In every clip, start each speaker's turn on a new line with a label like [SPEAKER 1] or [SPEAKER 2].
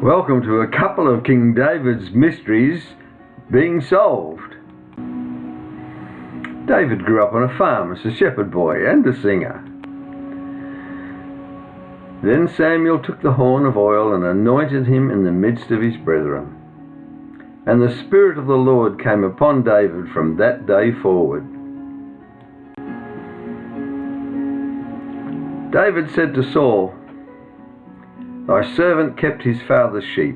[SPEAKER 1] Welcome to a couple of King David's mysteries being solved. David grew up on a farm as a shepherd boy and a singer. Then Samuel took the horn of oil and anointed him in the midst of his brethren. And the Spirit of the Lord came upon David from that day forward. David said to Saul, "Thy servant kept his father's sheep,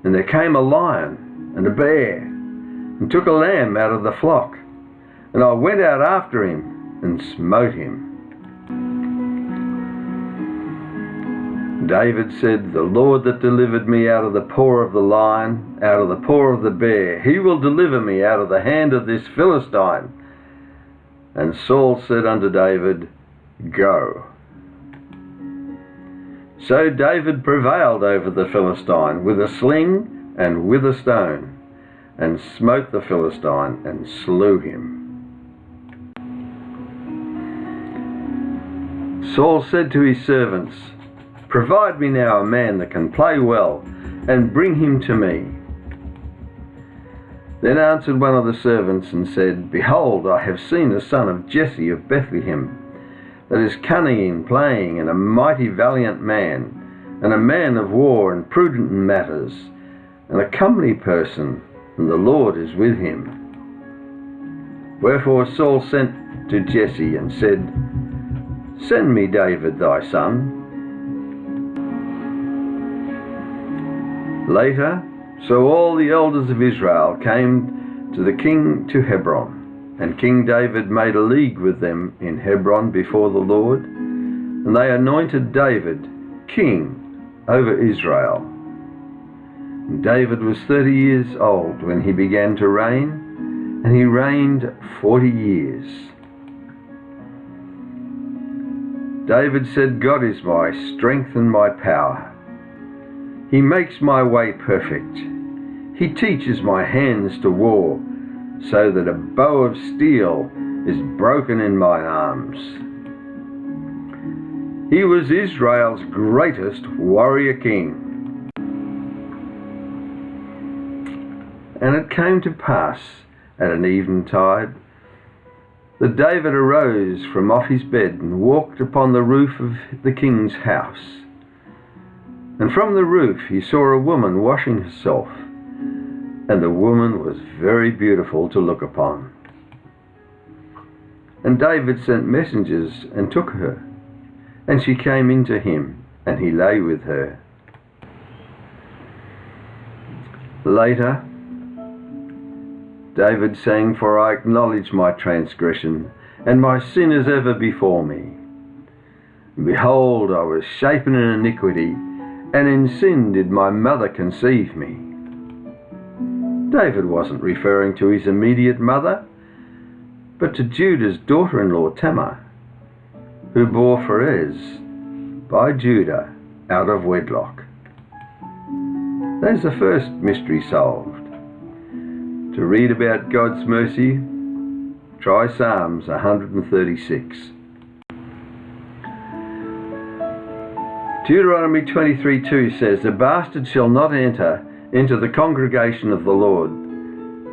[SPEAKER 1] and there came a lion and a bear, and took a lamb out of the flock, and I went out after him and smote him." David said, "The Lord that delivered me out of the paw of the lion, out of the paw of the bear, he will deliver me out of the hand of this Philistine." And Saul said unto David, "Go." So David prevailed over the Philistine with a sling and with a stone, and smote the Philistine and slew him. Saul said to his servants, "Provide me now a man that can play well, and bring him to me." Then answered one of the servants and said, "Behold, I have seen a son of Jesse of Bethlehem, that is cunning in playing, and a mighty valiant man, and a man of war, and prudent in matters, and a comely person, and the Lord is with him." Wherefore Saul sent to Jesse and said, "Send me David thy son." Later, so all the elders of Israel came to the king to Hebron, and King David made a league with them in Hebron before the Lord, and they anointed David king over Israel. And David was 30 years old when he began to reign, and he reigned 40 years. David said, "God is my strength and my power. He makes my way perfect. He teaches my hands to war, so that a bow of steel is broken in mine arms." He was Israel's greatest warrior king. And it came to pass at an eventide that David arose from off his bed and walked upon the roof of the king's house. And from the roof he saw a woman washing herself, and the woman was very beautiful to look upon. And David sent messengers and took her, and she came in to him, and he lay with her. Later, David sang, "For I acknowledge my transgression, and my sin is ever before me. And behold, I was shapen in iniquity, and in sin did my mother conceive me." David wasn't referring to his immediate mother, but to Judah's daughter-in-law Tamar, who bore Pharez by Judah out of wedlock. There's the first mystery solved. To read about God's mercy, try Psalms 136. Deuteronomy 23:2 says, "The bastard shall not enter into the congregation of the Lord.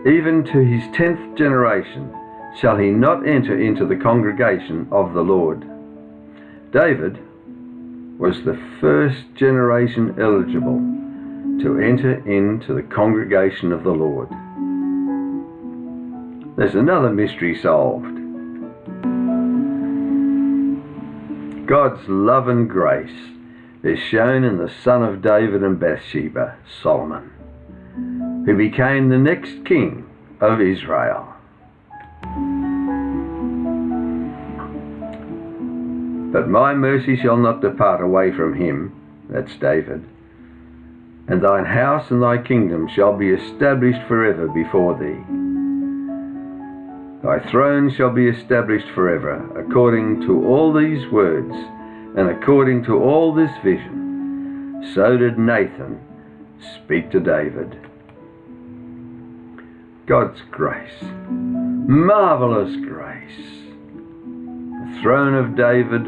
[SPEAKER 1] Even to his 10th generation shall he not enter into the congregation of the Lord." David was the first generation eligible to enter into the congregation of the Lord. There's another mystery solved. God's love and grace is shown in the son of David and Bathsheba, Solomon, who became the next king of Israel. "But my mercy shall not depart away from him," that's David, "and thine house and thy kingdom shall be established forever before thee. Thy throne shall be established forever, according to all these words, and according to all this vision, so did Nathan speak to David." God's grace, marvelous grace. The throne of David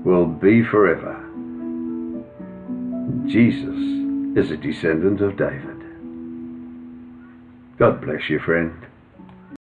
[SPEAKER 1] will be forever. Jesus is a descendant of David. God bless you, friend.